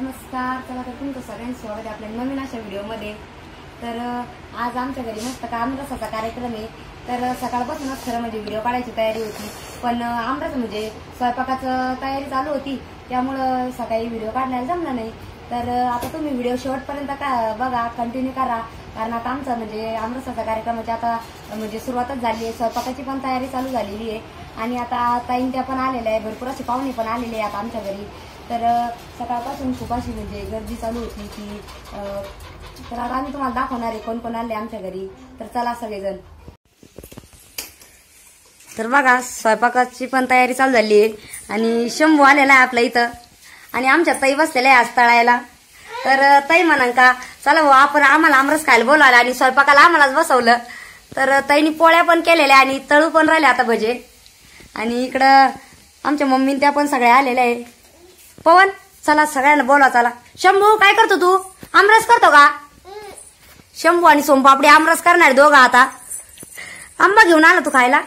नमस्कार, चला तर तुमचं सगळ्यांचं स्वागत आहे आपल्या नवीन अशा व्हिडिओमध्ये। तर आज आमच्या घरी मस्त आमरसाचा कार्यक्रम आहे। तर सकाळपासूनच खरं म्हणजे व्हिडिओ काढायची तयारी होती, पण आमरस म्हणजे स्वयंपाकाचं तयारी चालू होती, त्यामुळं सकाळी व्हिडिओ काढायला जमला नाही। तर आता तुम्ही व्हिडिओ शेवटपर्यंत बघा, कंटिन्यू करा, कारण आता आमचा म्हणजे आमरसाचा कार्यक्रमाची आता म्हणजे सुरुवातच झाली आहे। स्वयंपाकाची पण तयारी चालू झालेली आहे आणि आता ताईन त्या पण आलेल्या आहे, भरपूर असे पाहुणे पण आलेले आहेत आता आमच्या घरी। तर सकाळपासून खूप अशी म्हणजे गर्दी चालू होती की तर आता आम्ही तुम्हाला दाखवणार आहे कोण कोण आले आमच्या घरी। तर चला सगळेजण। तर बघा, स्वयंपाकाची पण तयारी चालू झाली आहे आणि शंभू आलेला आहे आपल्या इथं आणि आमच्या ताई बसलेल्या आहे आज तळायला। तर ताई म्हणाल का चला भाऊ आपण आम्हाला आमरस खायला बोलावलं आणि स्वयंपाकाला आम्हालाच बसवलं। तर ताईनी पोळ्या पण केलेल्या आणि तळू पण राहिले आता भजे। आणि इकडं आमच्या मम्मी त्या पण सगळ्या आलेल्या आहे। पवन चला सगळ्यांना बोला, चला। शंभू काय करतो तू? आमरस करतो का? शंभू आणि सोमपापडी आमरस करणार दोघं। आता आंबा घेऊन आला तू खायला?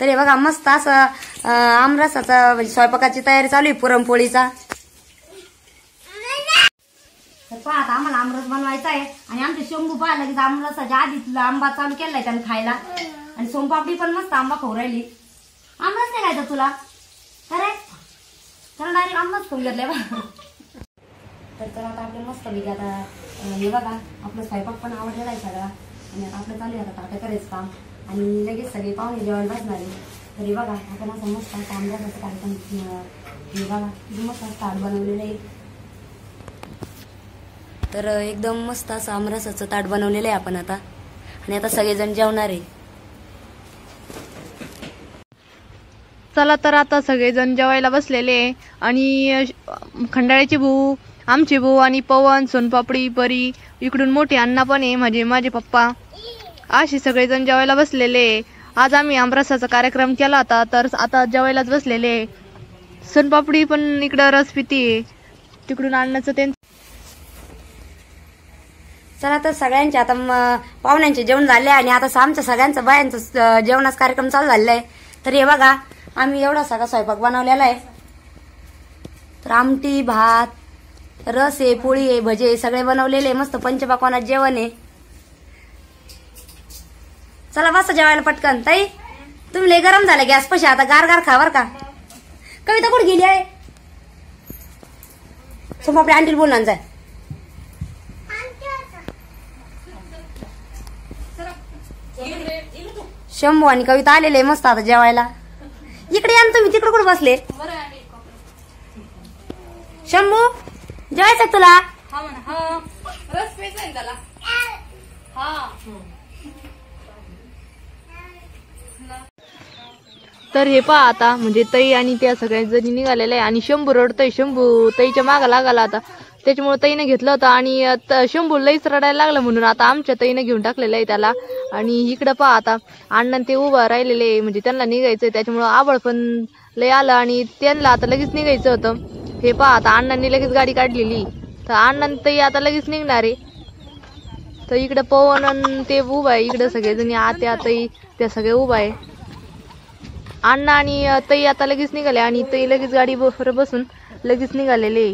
तर हे बघा मस्त असं आमरसाचा म्हणजे स्वयंपाकाची तयारी चालू आहे पुरणपोळीचा। तर पहा आता आम्हाला आमरस बनवायचा आहे आणि आमचे शंभू पाहिला की आमरसाच्या आधी आंबा चालू केलाय त्याने खायला आणि सोमपापडी पण मस्त आंबा खाऊ राहिली। आमरस नाही खायचा तुला? अरे चला डायरेक्ट आंबाच खाऊन घेतलाय बा। तर चला आता आपलं मस्त पैकी आता हे बघा आपलं स्वयंपाक पण आवडलेला आहे सगळा आणि आता आपलं चालू आहे आता ताटं करायचं काम आणि लगेच सगळे पाहुणे जेवायला बसणार आहे। तर हे बघा आपण असं मस्त असं आंब्याचं कार्यक्रम हे बघा मस्त ताट बनवलेलं आहे। तर एकदम मस्त असं आमरसाचं ताट बनवलेलं आहे आपण आता आणि आता सगळेजण जेवणार आहे। चला तर आता सगळेजण जेवायला बसलेले आणि खंडाळ्याची भाऊ, आमची भाऊ आणि पवन, सोनपापडी, परी, इकडून मोठे अण्णा पण आहे माझे पप्पा, असे सगळेजण जेवायला बसलेले। आज आम्ही आमरसाचा कार्यक्रम केला होता तर आता जेवायलाच बसलेले। सोनपापडी पण इकडं रस पिती आहे, तिकडून अण्णाचं त्यांचं। चला तर सगळ्यांचे आता पाहुण्यांचे जेवण झाले आणि आता आमच्या सगळ्यांचं बायांचं जेवणाचा कार्यक्रम चालू झालेला आहे। तर हे बघा आम्ही एवढा सगळा स्वयंपाक बनवलेला आहे। तर आमटी, भात, रस आहे, पोळी आहे, भजे आहे, सगळे बनवलेले मस्त पंचपक्वान्नात जेवण आहे। चला बस जेवायला पटकन। ताई तुम्ही लय गरम झाले गॅस पशी, आता गार गार खावर का? कविता कुठे गेली आहे? सोमपापडी आंटीला बोलणार जाय। शंभू आणि कविता आलेले मस्त आता जेवायला। इकडे या ना तुम्ही, तिकडे कुठे बसले? शंभू जेवायचं तुला? तर हे पहा आता म्हणजे ताई आणि त्या सगळ्या जणी निघालेल्या आहे आणि शंभू रडतोय। शंभू ताईच्या मागा लागला आता, त्याच्यामुळे ताईने घेतलं होतं आणि शंभू लईच रडायला लागलं म्हणून आता आमच्या ताईने घेऊन टाकलेलं आहे त्याला। आणि इकडं पहा आता अण्णा ते उभं राहिलेले म्हणजे त्यांना निघायचंय, त्याच्यामुळं आबळ पण लय आलं आणि त्यांना आता लगेच निघायचं होतं। हे पहा आता अण्णांनी लगेच गाडी काढलेली, तर अण्णा ताई आता लगेच निघणार आहे। तर इकडं पवन ते उभं आहे, इकडं सगळेजणी आत्या ताई त्या सगळे उभं आहे। अण्णा आणि ताई आता लगेच निघाले आणि ताई लगेच गाडी बसून लगेच निघालेले।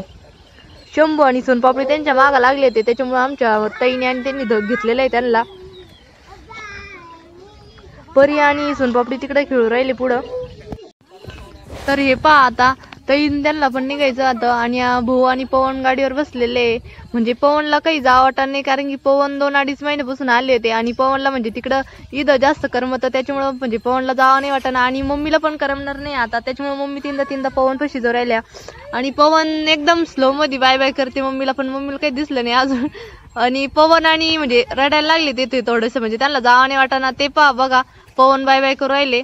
शंभू आणि सोनपापडी त्यांच्या मागा लागले होते, त्याच्यामुळे आमच्या ताईने आणि त्यांनी घेतलेलं आहे त्यांना। परी आणि सोनपापडी तिकडे खेळू राहिले पुढं। तर हे पहा आता ताई त्यांना पण निघायचं आता आणि भाऊ आणि पवन गाडीवर बसलेले म्हणजे पवनला काही जावं वाटत नाही, कारण की पवन 2-2.5 महिन्यापासून आले होते आणि पवनला म्हणजे तिकडं इथं जास्त करमत, त्याच्यामुळं म्हणजे पवनला जावं नाही वाटत आणि मम्मीला पण करमणार नाही आता, त्याच्यामुळे मम्मी तीनदा पवन पशी जाऊ राहिल्या आणि पवन एकदम स्लो मध्ये बाय बाय करते मम्मीला, पण मम्मीला काही दिसलं नाही अजून। आणि पवन आणि म्हणजे रडायला लागले ते थोडंसं म्हणजे त्यांना जावं नाही वाटत ना। ते पहा बघा पवन बाय बाय करू राहिले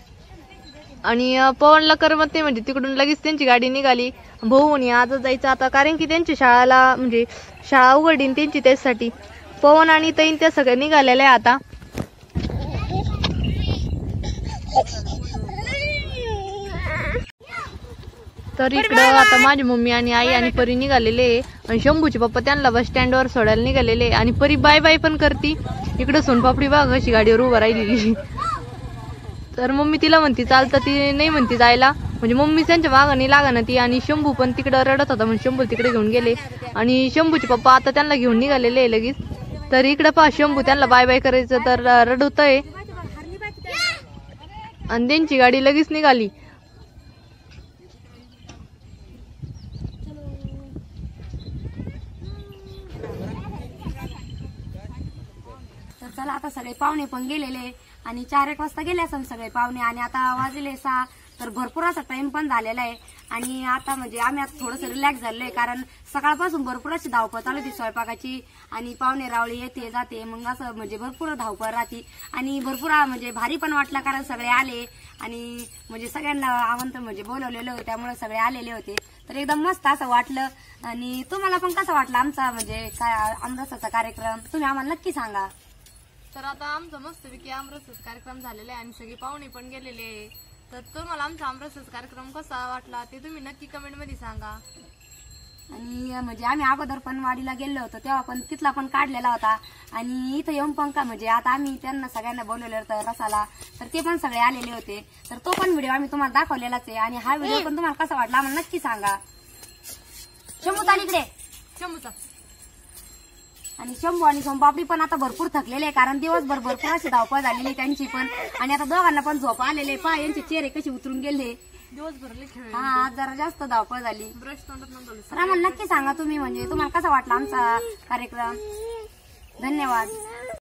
आणि पवनला करमत नाही म्हणजे तिकडून लगेच त्यांची गाडी निघाली। भाऊ म्हणे आजच जायचं आता, कारण की त्यांची शाळाला म्हणजे शाळा उघडीन त्यांची, त्यासाठी पवन आणि ताईन त्या सगळ्या निघालेल्या आता। तर इकडं आता माझी मम्मी आणि आई आणि परी निघालेले आणि शंभूचे पप्पा त्यांना बस स्टँडवर सोडायला निघालेले आणि परी बाय बाय पण करती। इकडं सोनपापडी बघ अशी गाडीवर उभं राहिलेली, तर मम्मी तिला म्हणती चालतं, ती नाही म्हणती जायला, म्हणजे मम्मी त्यांच्या मागणी लागाना ती, आणि शंभू पण तिकडं रडत होता म्हणून शंभू तिकडे घेऊन गेले. आणि शंभूचे पप्पा आता त्यांना घेऊन निघालेले आहे लगेच. तर इकडे पहा शंभू त्यांना बाय बाय करायचं तर रडवतोय आणि त्यांची गाडी लगेच निघाली. तर चला आता सगळे पाहुणे पण गेलेले आणि 4-1 वाजता गेले असं सगळे पाहुणे, आणि आता वाजले 6. तर भरपूर असा टाइम पण झालेला आहे. आणि आता म्हणजे आम्ही आता थोडंसं रिलॅक्स झालोय, कारण सकाळपासून भरपूर अशी धावपळ चालू होती स्वयंपाकाची, आणि पाहुणे रावळी येते जाते, मग असं म्हणजे भरपूर धावपळ राहते. आणि भरपूर म्हणजे भारी पण वाटला, कारण सगळे आले आणि म्हणजे सगळ्यांना आमंत्रण म्हणजे बोलवलेलं होतं, त्यामुळे सगळे आलेले होते. तर एकदम मस्त असं वाटलं. आणि तुम्हाला पण कसं वाटलं आमचा म्हणजे काय आमरसाचा कार्यक्रम, तुम्ही आम्हाला नक्की सांगा. तर आता आमचा मस्तपैकी आमरसाचा कार्यक्रम झालेला आहे आणि सगळे पाहुणे पण गेलेले. तर तुम्हाला आमचा आमरसाचा कार्यक्रम कसा वाटला ते तुम्ही नक्की कमेंट मध्ये सांगा. आणि म्हणजे आम्ही अगोदर पण वाडीला गेलो होतो तेव्हा पण तिथला पण काढलेला होता, आणि इथं येऊन पण का म्हणजे आता आम्ही त्यांना सगळ्यांना बोलवलेलं होतं रसाला, तर ते पण सगळे आलेले होते. तर तो पण व्हिडिओ आम्ही तुम्हाला दाखवलेलाच आहे. आणि हा व्हिडिओ पण तुम्हाला कसा वाटला आम्हाला नक्की सांगा. शंभू इकडे शंभूचा. आणि शंभू आणि सोनपापडी पण आता भरपूर थकलेले आहे, कारण दिवसभर भरपूर अशी धावपळ झालेली त्यांची पण. आणि आता दोघांना पण झोप आलेले, पहा यांचे चेहरे कसे उतरून गेले दिवसभर खेळ. हा आज जरा जास्त धावपळ झाली. ब्रश तोंडात तर आम्हाला नक्की सांगा तुम्ही म्हणजे तुम्हाला कसा वाटला आमचा कार्यक्रम. धन्यवाद.